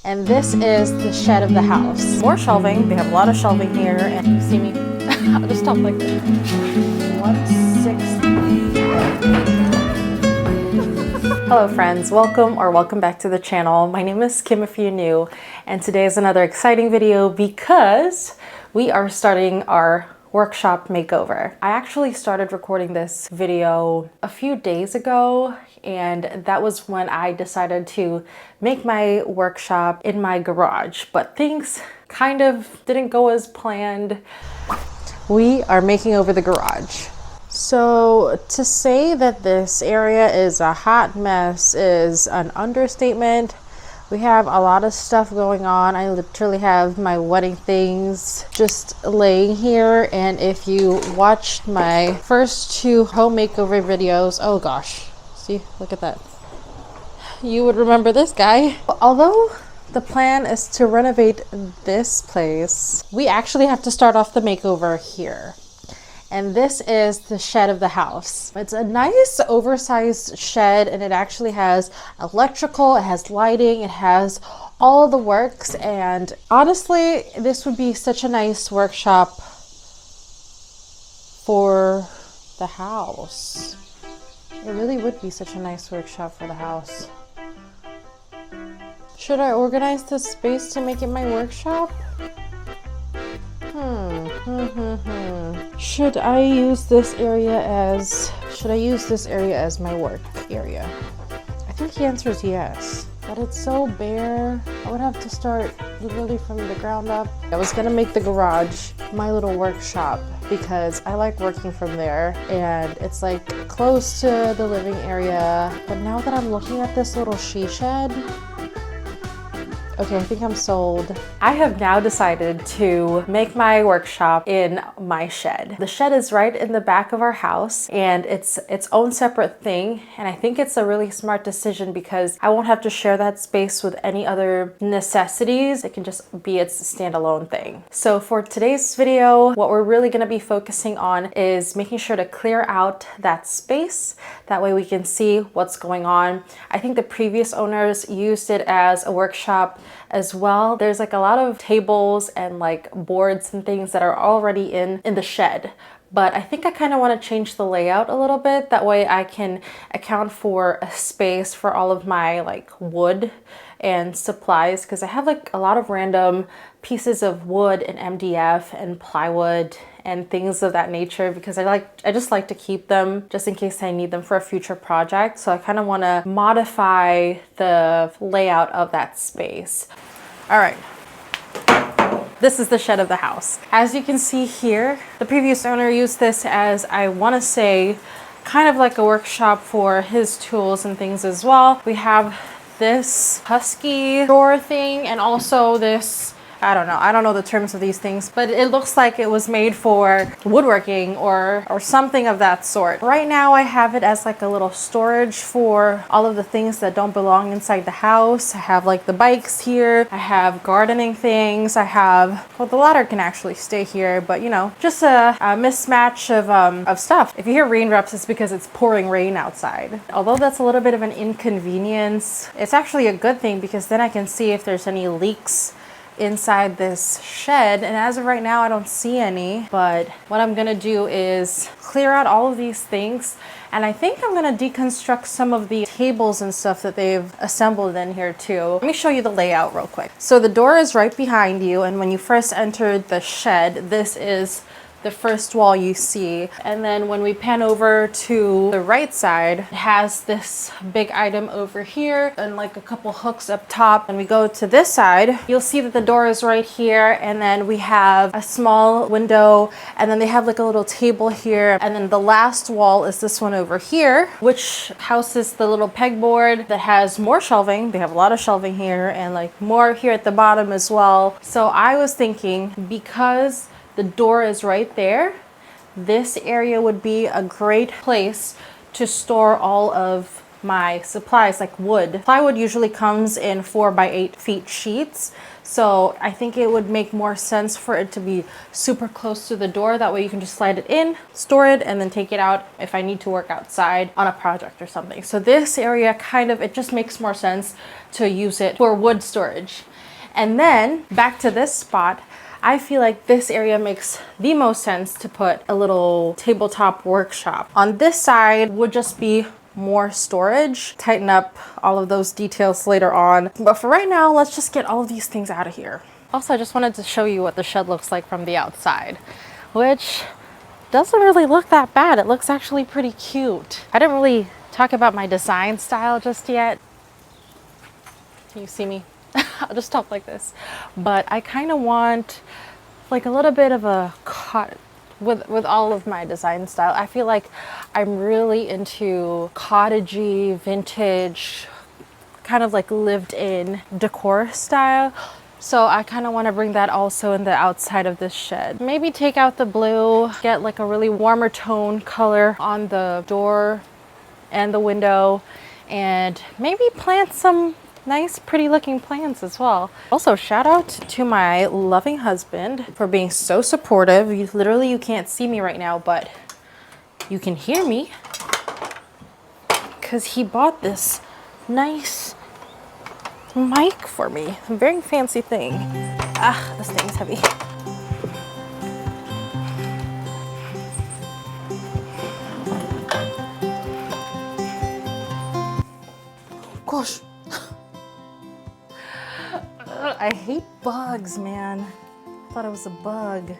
And this is the shed of the house. More shelving. They have a lot of shelving here. And you see me? I'll just stop like this. 160. Hello friends, welcome back to the channel. My name is Kim if you're new, and today is another exciting video because we are starting our workshop makeover. I actually started recording this video a few days ago, and that was when I decided to make my workshop in my garage, but things kind of didn't go as planned. We are making over the garage. So to say that this area is a hot mess is an understatement. We have a lot of stuff going on. I literally have my wedding things just laying here. And if you watched my first two home makeover videos, oh gosh, see, look at that. You would remember this guy. Although the plan is to renovate this place, we actually have to start off the makeover here. And this is the shed of the house. It's a nice oversized shed, and it actually has electrical, it has lighting, it has all the works. And honestly, this would be such a nice workshop for the house. It really would be such a nice workshop for the house. Should I organize this space to make it my workshop? Should I use this area as my work area? I think the answer is yes, but it's so bare. I would have to start literally from the ground up. I was gonna make the garage my little workshop because I like working from there, and it's like close to the living area. But now that I'm looking at this little she shed, okay, I think I'm sold. I have now decided to make my workshop in my shed. The shed is right in the back of our house, and it's its own separate thing. And I think it's a really smart decision because I won't have to share that space with any other necessities. It can just be its standalone thing. So for today's video, what we're really gonna be focusing on is making sure to clear out that space. That way we can see what's going on. I think the previous owners used it as a workshop as well. There's like a lot of tables and like boards and things that are already in the shed, but I think I kind of want to change the layout a little bit. That way I can account for a space for all of my like wood and supplies, because I have like a lot of random pieces of wood and MDF and plywood and things of that nature, because I just like to keep them just in case I need them for a future project. So I kind of want to modify the layout of that space. All right. This is the shed of the house. As you can see here, the previous owner used this as, I want to say, kind of like a workshop for his tools and things as well. We have this husky drawer thing, and also this, I don't know the terms of these things, but it looks like it was made for woodworking or something of that sort. Right now I have it as like a little storage for all of the things that don't belong inside the house. I have like the bikes here, I have gardening things, I have, well, the ladder can actually stay here, but you know, just a mismatch of stuff. If you hear raindrops, it's because it's pouring rain outside. Although that's a little bit of an inconvenience, it's actually a good thing because then I can see if there's any leaks inside this shed, and as of right now I don't see any. But what I'm gonna do is clear out all of these things, and I think I'm gonna deconstruct some of the tables and stuff that they've assembled in here too. Let me show you the layout real quick. So the door is right behind you, and when you first entered the shed, this is the first wall you see. And then when we pan over to the right side, it has this big item over here and like a couple hooks up top. And we go to this side, you'll see that the door is right here, and then we have a small window, and then they have like a little table here. And then the last wall is this one over here, which houses the little pegboard that has more shelving. They have a lot of shelving here, and like more here at the bottom as well. So I was thinking, because the door is right there, this area would be a great place to store all of my supplies, like wood. Plywood usually comes in 4 by 8 feet sheets, so I think it would make more sense for it to be super close to the door. That way you can just slide it in, store it, and then take it out if I need to work outside on a project or something. So this area kind of, it just makes more sense to use it for wood storage. And then back to this spot, I feel like this area makes the most sense to put a little tabletop workshop. On this side would just be more storage. Tighten up all of those details later on. But for right now, let's just get all of these things out of here. Also, I just wanted to show you what the shed looks like from the outside, which doesn't really look that bad. It looks actually pretty cute. I didn't really talk about my design style just yet. Can you see me? I'll just talk like this. But I kind of want like a little bit of a cut with all of my design style. I feel like I'm really into cottagey, vintage, kind of like lived in decor style. So I kind of want to bring that also in the outside of this shed. Maybe take out the blue, get like a really warmer tone color on the door and the window, and maybe plant some nice pretty looking plants as well. Also, shout out to my loving husband for being so supportive. You can't see me right now, but you can hear me, because he bought this nice mic for me. A very fancy thing. Ah, this thing's heavy. Gosh. I hate bugs, man. I thought it was a bug.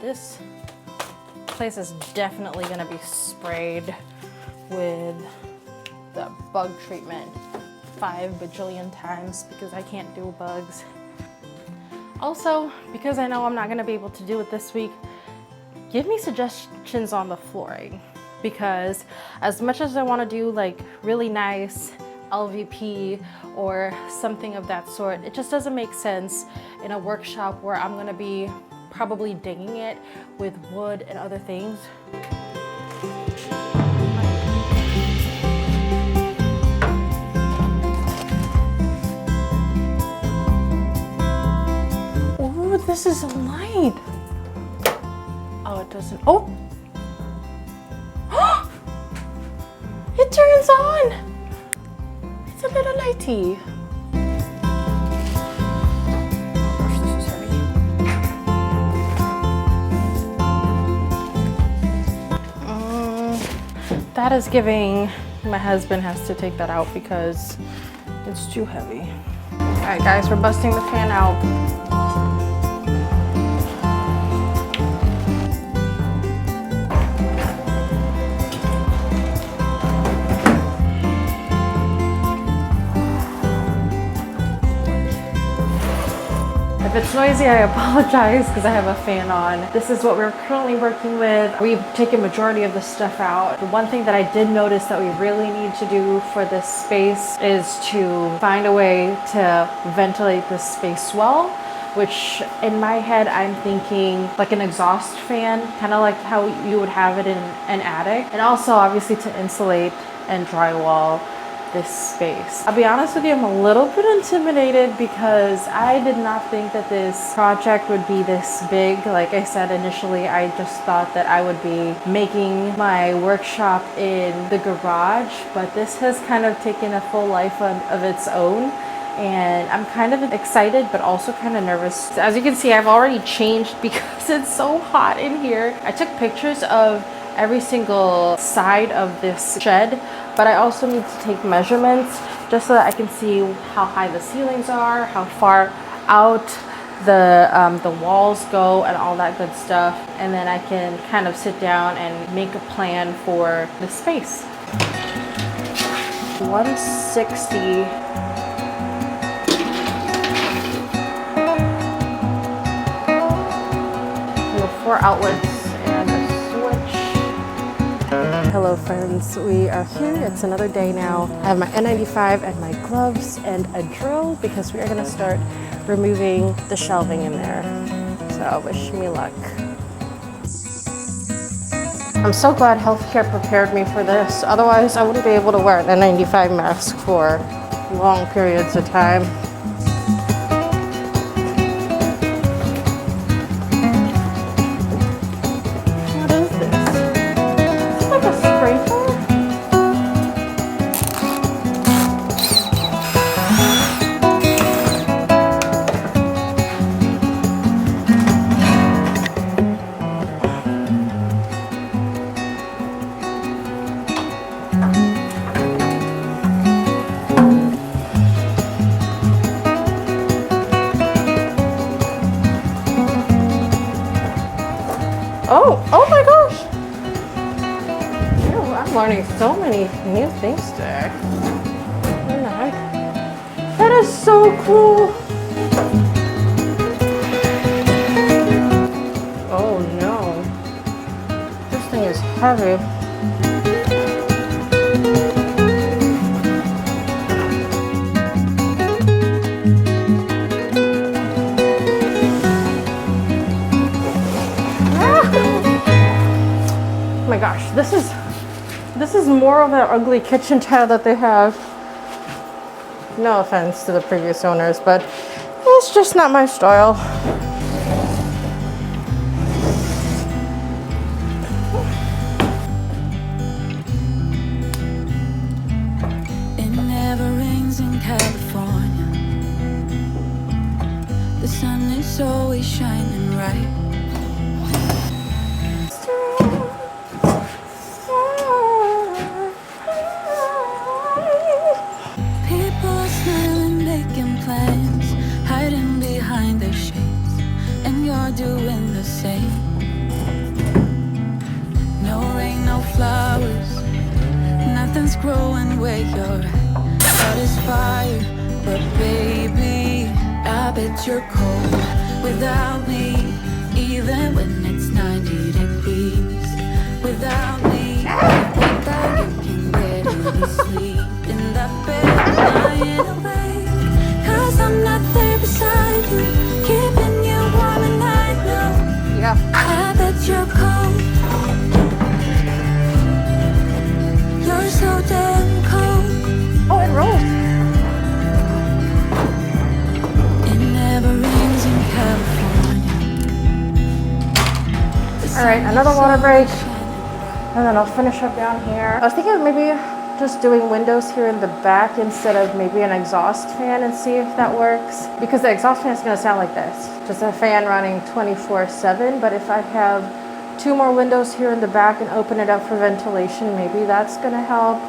This place is definitely gonna be sprayed with the bug treatment 5 bajillion times because I can't do bugs. Also, because I know I'm not gonna be able to do it this week, give me suggestions on the flooring, because as much as I wanna do like really nice LVP or something of that sort, it just doesn't make sense in a workshop where I'm gonna be probably digging it with wood and other things. Oh, this is a light. Oh, it doesn't. Oh! It turns on! It's a little lighty. Gosh, this is heavy. That is giving my husband has to take that out because it's too heavy. All right, guys, we're busting the fan out. If it's noisy, I apologize because I have a fan on. This is what we're currently working with. We've taken majority of the stuff out. The one thing that I did notice that we really need to do for this space is to find a way to ventilate this space well, which in my head, I'm thinking like an exhaust fan, kind of like how you would have it in an attic. And also obviously to insulate and drywall this space. I'll be honest with you, I'm a little bit intimidated because I did not think that this project would be this big. Like I said initially, I just thought that I would be making my workshop in the garage, but this has kind of taken a full life of its own. And I'm kind of excited, but also kind of nervous. As you can see, I've already changed because it's so hot in here. I took pictures of every single side of this shed, but I also need to take measurements just so that I can see how high the ceilings are, how far out the walls go, and all that good stuff. And then I can kind of sit down and make a plan for the space. 160. 4 outlets and a switch. Hello friends, we are here. It's another day now. I have my N95 and my gloves and a drill because we are going to start removing the shelving in there. So wish me luck. I'm so glad healthcare prepared me for this. Otherwise I wouldn't be able to wear an N95 mask for long periods of time. Oh my gosh! Ew, I'm learning so many new things today. What the heck? That is so cool! Oh no. This thing is heavy. Oh my gosh, this is more of an ugly kitchen tile that they have. No offense to the previous owners, but it's just not my style. It never rains in California. The sun is always shining bright. Plans hiding behind their shades, and you're doing the same. No rain, no flowers, nothing's growing where you're at. Heart is fire, but baby, I bet you're cold without me, even when it's 90 degrees. Without me, without you can get any sleep in that bed, lying awake. Cause I'm not there beside you, keeping you warm and I know. Yeah. I bet you're cold. You're so damn cold. Oh, it rolls. It never rains in California. Alright, another water break. And then I'll finish up down here. I was thinking of maybe just doing windows here in the back instead of maybe an exhaust fan and see if that works. Because the exhaust fan is going to sound like this. Just a fan running 24/7. But if I have 2 more windows here in the back and open it up for ventilation, maybe that's going to help.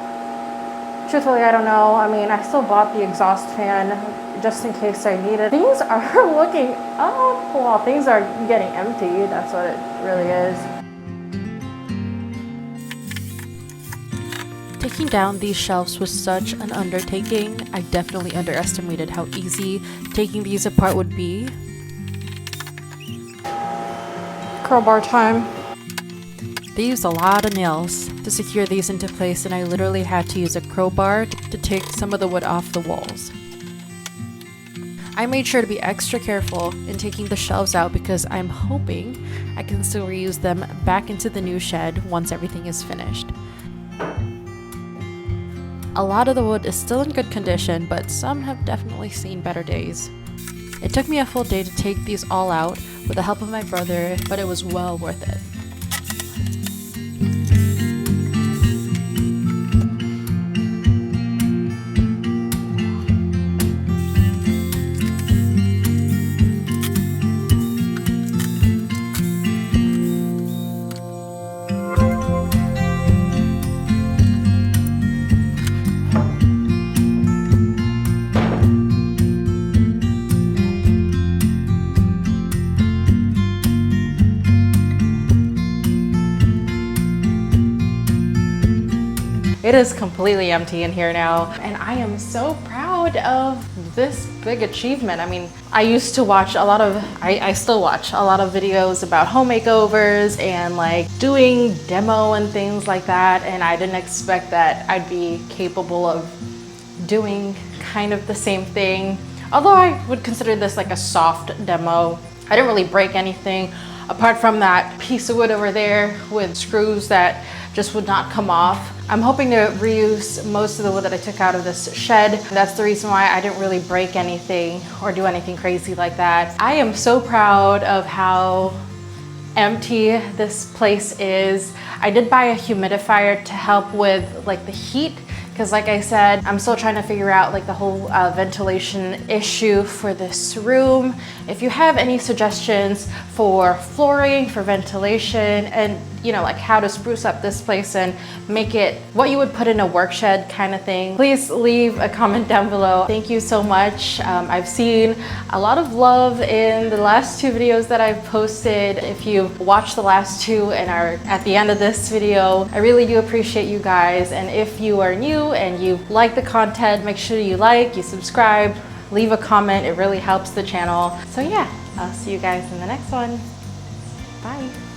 Truthfully, I don't know. I mean, I still bought the exhaust fan just in case I need it. Things are looking up. Well, things are getting empty. That's what it really is. Taking down these shelves was such an undertaking. I definitely underestimated how easy taking these apart would be. Crowbar time. They used a lot of nails to secure these into place, and I literally had to use a crowbar to take some of the wood off the walls. I made sure to be extra careful in taking the shelves out because I'm hoping I can still reuse them back into the new shed once everything is finished. A lot of the wood is still in good condition, but some have definitely seen better days. It took me a full day to take these all out with the help of my brother, but it was well worth it. It is completely empty in here now, and I am so proud of this big achievement. I mean, I used to watch a lot of, I still watch a lot of videos about home makeovers and like doing demo and things like that, and I didn't expect that I'd be capable of doing kind of the same thing. Although I would consider this like a soft demo. I didn't really break anything apart from that piece of wood over there with screws that just would not come off. I'm hoping to reuse most of the wood that I took out of this shed. That's the reason why I didn't really break anything or do anything crazy like that. I am so proud of how empty this place is. I did buy a humidifier to help with like the heat, because like I said, I'm still trying to figure out like the whole ventilation issue for this room. If you have any suggestions for flooring, for ventilation, and you know, like how to spruce up this place and make it what you would put in a work shed kind of thing, please leave a comment down below. Thank you so much. I've seen a lot of love in the last 2 videos that I've posted. If you've watched the last 2 and are at the end of this video, I really do appreciate you guys. And if you are new and you like the content, make sure you like, you subscribe, leave a comment. It really helps the channel. So yeah, I'll see you guys in the next one. Bye.